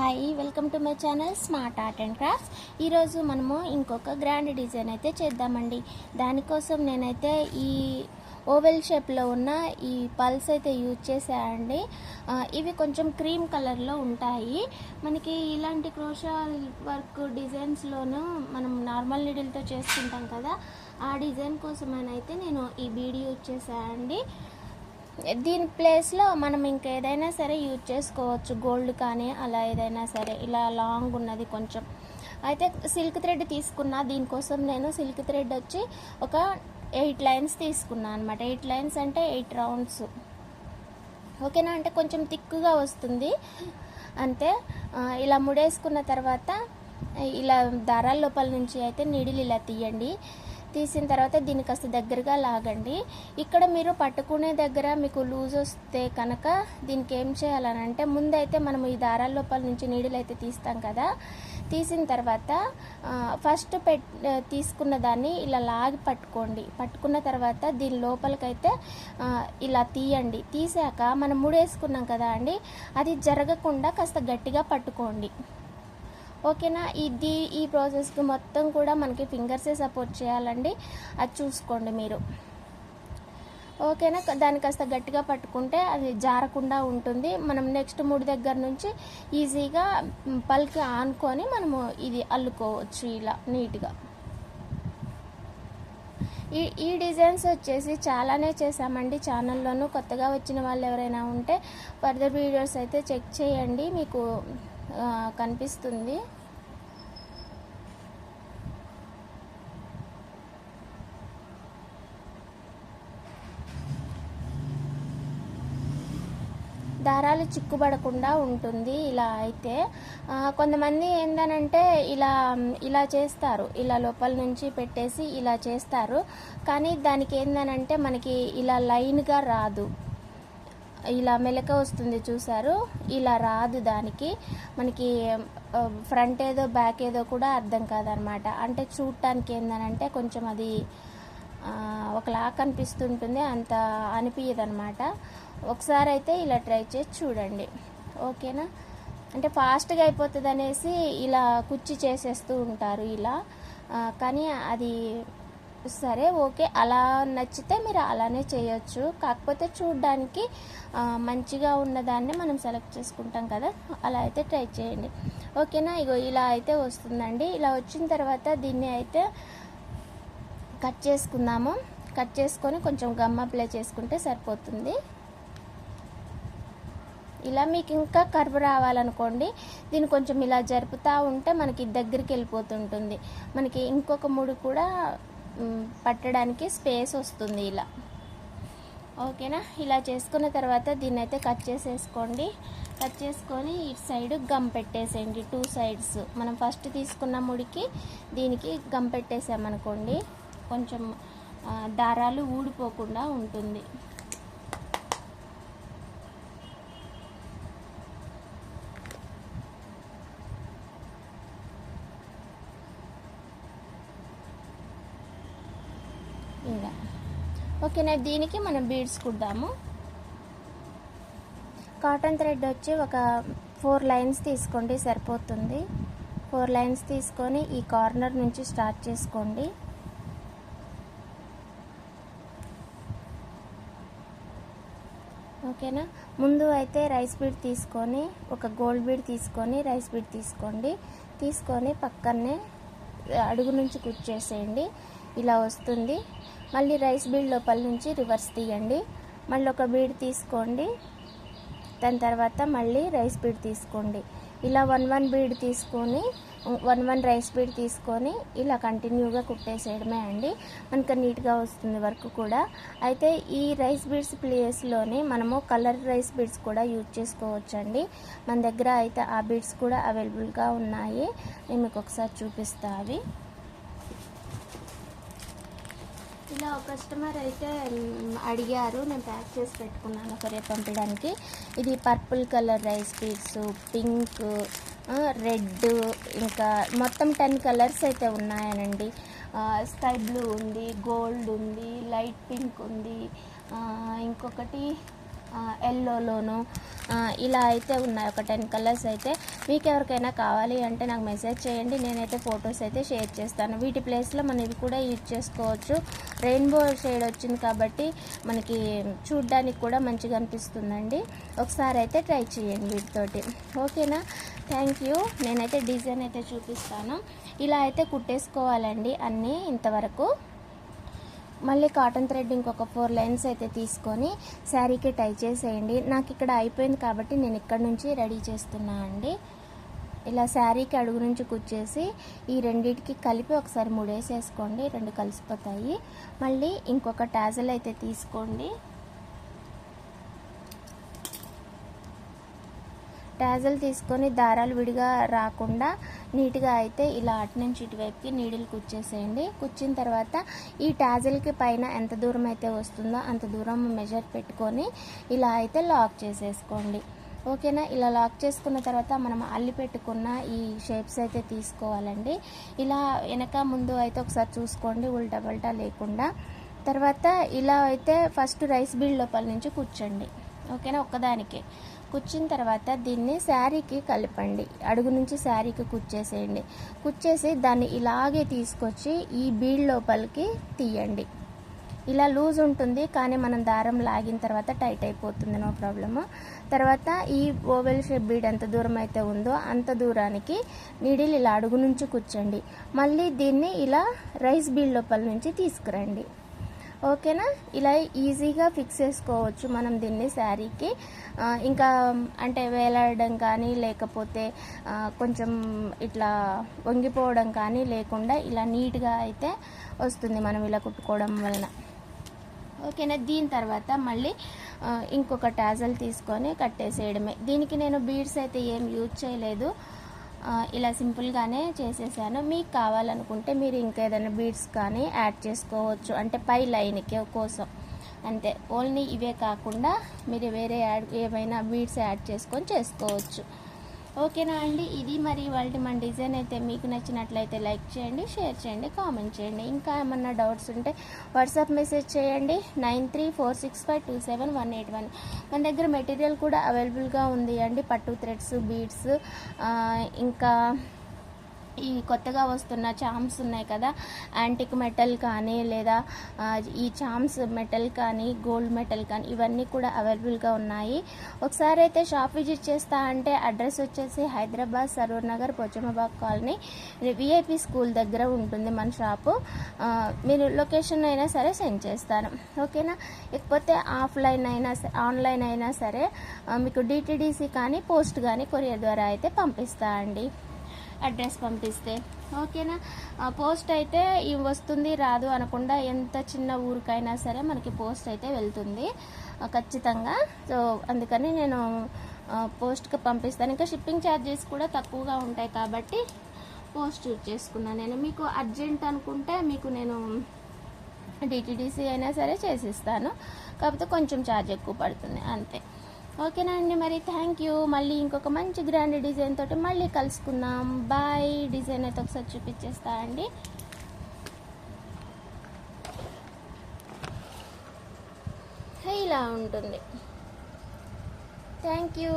Hi, welcome to my channel smart art and crafts. ఈరోజు మనము ఇంకొక గ్రాండ్ డిజైన్ అయితే చేద్దామండి. దానికోసం నేనైతే ఈ ఓవెల్ షేప్లో ఉన్న ఈ పల్స్ అయితే యూజ్ చేశానండి. ఇవి కొంచెం క్రీమ్ కలర్లో ఉంటాయి. మనకి ఇలాంటి క్రోషా వర్క్ డిజైన్స్లోనూ మనం నార్మల్ నీడిల్తో చేసుకుంటాం కదా, ఆ డిజైన్ కోసమనైతే నేను ఈ బీడ్ యూజ్ చేశానండి. దీని ప్లేస్లో మనం ఇంకేదైనా సరే యూజ్ చేసుకోవచ్చు, గోల్డ్ కానీ అలా ఏదైనా సరే. ఇలా లాంగ్ ఉన్నది కొంచెం అయితే సిల్క్ థ్రెడ్ తీసుకున్నా. దీనికోసం నేను సిల్క్ థ్రెడ్ వచ్చి ఒక 8 లైన్స్ తీసుకున్నాను అనమాట. 8 లైన్స్ అంటే 8 రౌండ్స్, ఓకేనా. అంటే కొంచెం థిక్గా వస్తుంది అంతే. ఇలా ముడేసుకున్న తర్వాత ఇలా దారాల లోపల నుంచి అయితే నీడిల్ ఇలా తీయండి. తీసిన తర్వాత దీన్ని కాస్త దగ్గరగా లాగండి. ఇక్కడ మీరు పట్టుకునే దగ్గర మీకు లూజ్ వస్తే కనుక దీనికి ఏం చేయాలనంటే, ముందైతే మనం ఈ దారాల లోపల నుంచి నీడిల్ అయితే తీస్తాం కదా, తీసిన తర్వాత ఫస్ట్ తీసుకున్న దాన్ని ఇలా లాగి పట్టుకోండి. పట్టుకున్న తర్వాత దీని లోపలికైతే ఇలా తీయండి. తీసాక మనం ముడేసుకున్నాం కదా అండి, అది జరగకుండా కాస్త గట్టిగా పట్టుకోండి, ఓకేనా. ఈ ప్రాసెస్కి మొత్తం కూడా మనకి ఫింగర్సే సపోర్ట్ చేయాలండి, అది చూసుకోండి మీరు, ఓకేనా. దాన్ని కాస్త గట్టిగా పట్టుకుంటే అది జారకుండా ఉంటుంది. మనం నెక్స్ట్ ముడి దగ్గర నుంచి ఈజీగా పల్కి ఆనుకొని మనము ఇది అల్లుకోవచ్చు ఇలా నీట్గా. ఈ డిజైన్స్ వచ్చేసి చాలానే చేసామండి ఛానల్లోనూ. కొత్తగా వచ్చిన వాళ్ళు ఎవరైనా ఉంటే ఫర్దర్ వీడియోస్ అయితే చెక్ చేయండి, మీకు కనిపిస్తుంది. దారాలు చిక్కుబడకుండా ఉంటుంది ఇలా అయితే. కొంతమంది ఏంటనంటే ఇలా చేస్తారు, ఇలా లోపల నుంచి పెట్టేసి ఇలా చేస్తారు. కానీ దానికి ఏంటనంటే మనకి ఇలా లైన్గా రాదు, ఇలా మెలక వస్తుంది చూసారు, ఇలా రాదు. దానికి మనకి ఫ్రంట్ ఏదో బ్యాక్ ఏదో కూడా అర్థం కాదనమాట. అంటే చూడటానికి ఏంటనంటే కొంచెం అది ఒకలా కనిపిస్తుంటుంది, అంత అనిపించదు అనమాట. ఒకసారి అయితే ఇలా ట్రై చేసి చూడండి, ఓకేనా. అంటే ఫాస్ట్గా అయిపోతుంది అనేసి ఇలా కుచ్చి చేసేస్తూ ఉంటారు ఇలా, కానీ అది సరే ఓకే, అలా నచ్చితే మీరు అలానే చేయొచ్చు. కాకపోతే చూడడానికి మంచిగా ఉన్నదాన్ని మనం సెలెక్ట్ చేసుకుంటాం కదా, అలా అయితే ట్రై చేయండి, ఓకేనా. ఇగో ఇలా అయితే వస్తుందండి. ఇలా వచ్చిన తర్వాత దీన్ని అయితే కట్ చేసుకుందాము. కట్ చేసుకొని కొంచెం గమ్ అప్లై చేసుకుంటే సరిపోతుంది. ఇలా మీకు ఇంకా కర్వ్ రావాలనుకోండి, దీన్ని కొంచెం ఇలా జరుపుతూ ఉంటే మనకి దగ్గరికి వెళ్ళిపోతుంటుంది. మనకి ఇంకొక ముడి కూడా పట్టడానికి స్పేస్ వస్తుంది ఇలా, ఓకేనా. ఇలా చేసుకున్న తర్వాత దీన్ని అయితే కట్ చేసేసుకోండి. కట్ చేసుకొని ఇటు సైడ్ గమ్ పెట్టేసేయండి, 2 సైడ్స్. మనం ఫస్ట్ తీసుకున్న ముడికి దీనికి గమ్ పెట్టేసామనుకోండి, కొంచెం దారాలు ఊడిపోకుండా ఉంటుంది. ఇలా ఓకేనా. దీనికి మనం బీడ్స్ కుడదాము. కాటన్ థ్రెడ్ వచ్చి ఒక 4 లైన్స్ తీసుకోండి, సరిపోతుంది. 4 లైన్స్ తీసుకొని ఈ కార్నర్ నుంచి స్టార్ట్ చేసుకోండి. ఓకేనా. ముందు అయితే రైస్ బీడ్ తీసుకొని ఒక గోల్డ్ బీడ్ తీసుకొని రైస్ బీడ్ తీసుకొని పక్కనే అడుగు నుంచి కుచ్చేసేయండి. ఇలా వస్తుంది. మళ్ళీ రైస్ బీడ్ లోపల నుంచి రివర్స్ తీయండి. మళ్ళీ ఒక బీడ్ తీసుకోండి, దాని తర్వాత మళ్ళీ రైస్ బీడ్ తీసుకోండి. ఇలా 1 బీడ్ తీసుకొని 1 రైస్ బీడ్ తీసుకొని ఇలా కంటిన్యూగా కుట్టేసేయడమే అండి. మనకు నీట్గా వస్తుంది వర్క్ కూడా. అయితే ఈ రైస్ బీడ్స్ ప్లేస్లోనే మనము కలర్ రైస్ బీడ్స్ కూడా యూజ్ చేసుకోవచ్చండి. మన దగ్గర అయితే ఆ బీడ్స్ కూడా అవైలబుల్గా ఉన్నాయి. నేను మీకు ఒకసారి చూపిస్తా అవి. ఇలా ఒక కస్టమర్ అయితే అడిగారు, నేను ప్యాక్ చేసి పెట్టుకున్నాను ఒక రేపు పంపించడానికి. ఇది purple colour rice beads, pink, red, ఇంకా మొత్తం 10 కలర్స్ అయితే ఉన్నాయనండి. స్కై బ్లూ ఉంది, గోల్డ్ ఉంది, లైట్ పింక్ ఉంది, ఇంకొకటి ఎల్లోలోను ఇలా అయితే ఉన్నాయి. ఒక 10 కలర్స్ అయితే. మీకు ఎవరికైనా కావాలి అంటే నాకు మెసేజ్ చేయండి, నేనైతే ఫొటోస్ అయితే షేర్ చేస్తాను. వీటి ప్లేస్లో మనం ఇవి కూడా యూజ్ చేసుకోవచ్చు. రెయిన్బో షేడ్ వచ్చింది కాబట్టి మనకి చూడ్డానికి కూడా మంచిగా అనిపిస్తుందండి. ఒకసారి అయితే ట్రై చేయండి వీటితోటి. ఓకేనా? Thank you. నేనైతే డిజైన్ అయితే చూపిస్తాను. ఇలా అయితే కుట్టేసుకోవాలండి అన్నీ ఇంతవరకు. మళ్ళీ కాటన్ థ్రెడ్ ఇంకొక 4 లైన్స్ అయితే తీసుకొని శారీకి టై చేసేయండి. నాకు ఇక్కడ అయిపోయింది కాబట్టి నేను ఇక్కడ నుంచి రెడీ చేస్తున్నా అండి. ఇలా శారీకి అడుగు నుంచి కుచ్చేసి ఈ రెండింటికి కలిపి ఒకసారి ముడేసేసుకోండి, 2 కలిసిపోతాయి. మళ్ళీ ఇంకొక టాజల్ అయితే తీసుకోండి. టాజల్ తీసుకొని దారాలు విడిగా రాకుండా నీట్గా అయితే ఇలా అటు నుంచి ఇటువైపుకి నీడిల్ కుచ్చేసేయండి. కుచ్చిన తర్వాత ఈ టాజల్కి పైన ఎంత దూరం అయితే వస్తుందో అంత దూరం మెజర్ పెట్టుకొని ఇలా అయితే లాక్ చేసేసుకోండి. ఓకేనా? ఇలా లాక్ చేసుకున్న తర్వాత మనం అల్లి పెట్టుకున్న ఈ షేప్స్ అయితే తీసుకోవాలండి. ఇలా వెనక ముందు అయితే ఒకసారి చూసుకోండి, ఉల్టా పల్టా లేకుండా. తర్వాత ఇలా అయితే ఫస్ట్ రైస్ బీల్ లోపల నుంచి కూర్చోండి. ఓకేనా? ఒక్కదానికే కుచ్చిన తర్వాత దీన్ని శారీకి కలపండి. అడుగు నుంచి శారీకి కుచ్చేసేయండి. కుచ్చేసి దాన్ని ఇలాగే తీసుకొచ్చి ఈ బీడ్ లోపలికి తీయండి. ఇలా లూజ్ ఉంటుంది కానీ మనం దారం లాగిన తర్వాత టైట్ అయిపోతుంది, నో ప్రాబ్లము. తర్వాత ఈ ఓవెల్ షేప్ బీడ్ ఎంత దూరం అయితే ఉందో అంత దూరానికి నీడిల్ ఇలా అడుగు నుంచి కుచ్చండి. మళ్ళీ దీన్ని ఇలా రైస్ బీడ్ లోపల నుంచి తీసుకురండి. ఓకేనా? ఇలా ఈజీగా ఫిక్స్ చేసుకోవచ్చు మనం దీన్ని శారీకి. ఇంకా అంటే వేలాడడం కానీ లేకపోతే కొంచెం ఇట్లా వంగిపోవడం కానీ లేకుండా ఇలా నీట్గా అయితే వస్తుంది మనం ఇలా కుట్టుకోవడం వలన. ఓకేనా? దీని తర్వాత మళ్ళీ ఇంకొక టాజల్ తీసుకొని కట్టేసేయడమే. దీనికి నేను బీడ్స్ అయితే ఏం యూజ్ చేయలేదు, ఇలా సింపుల్గానే చేసేసాను. మీకు కావాలనుకుంటే మీరు ఇంకా ఏదైనా బీడ్స్ కానీ యాడ్ చేసుకోవచ్చు, అంటే పై లైన్కి కోసం అంతే. ఓన్లీ ఇవే కాకుండా మీరు వేరే ఏమైనా బీడ్స్ యాడ్ చేసుకొని చేసుకోవచ్చు. ఓకేనా అండి? ఇది మరి వాళ్ళ మన డిజైన్ అయితే మీకు నచ్చినట్లయితే లైక్ చేయండి, షేర్ చేయండి, కామెంట్ చేయండి. ఇంకా ఏమన్నా డౌట్స్ ఉంటే వాట్సాప్ మెసేజ్ చేయండి 9346527181. మన దగ్గర మెటీరియల్ కూడా అవైలబుల్గా ఉంది అండి. పట్టు థ్రెడ్స్, బీడ్స్, ఇంకా ఈ కొత్తగా వస్తున్న చామ్స్ ఉన్నాయి కదా, యాంటిక్ మెటల్ కానీ లేదా ఈ చామ్స్ మెటల్ కానీ గోల్డ్ మెటల్ కానీ ఇవన్నీ కూడా అవైలబుల్గా ఉన్నాయి. ఒకసారి అయితే షాప్ విజిట్ చేస్తా అంటే అడ్రస్ వచ్చేసి Hyderabad Saroor Nagar Pochammabagh colony VIP school దగ్గర ఉంటుంది మన షాపు. మీరు లొకేషన్ అయినా సరే సెండ్ చేస్తాను. ఓకేనా? లేకపోతే ఆఫ్లైన్ అయినా ఆన్లైన్ అయినా సరే మీకు డిటిడిసి కానీ పోస్ట్ కానీ కొరియర్ ద్వారా అయితే పంపిస్తా అండి, అడ్రస్ పంపిస్తే. ఓకేనా? పోస్ట్ అయితే వస్తుంది రాదు అనకుండా ఎంత చిన్న ఊరికైనా సరే మనకి పోస్ట్ అయితే వెళ్తుంది ఖచ్చితంగా. సో అందుకని నేను పోస్ట్కి పంపిస్తాను. ఇంకా షిప్పింగ్ ఛార్జెస్ కూడా తక్కువగా ఉంటాయి కాబట్టి పోస్ట్ యూజ్ చేసుకున్నాను నేను. మీకు అర్జెంట్ అనుకుంటే మీకు నేను డిటిడిసి అయినా సరే చేసిస్తాను, కాకపోతే కొంచెం ఛార్జ్ ఎక్కువ పడుతుంది అంతే. ఓకేనా అండి? మరి థ్యాంక్ యూ. మళ్ళీ ఇంకొక మంచి గ్రాండ్ డిజైన్ తోటి మళ్ళీ కలుసుకుందాం. బాయ్. డిజైన్ అయితే ఒకసారి చూపించేస్తా అండి. ఇలా ఉంటుంది. Thank you.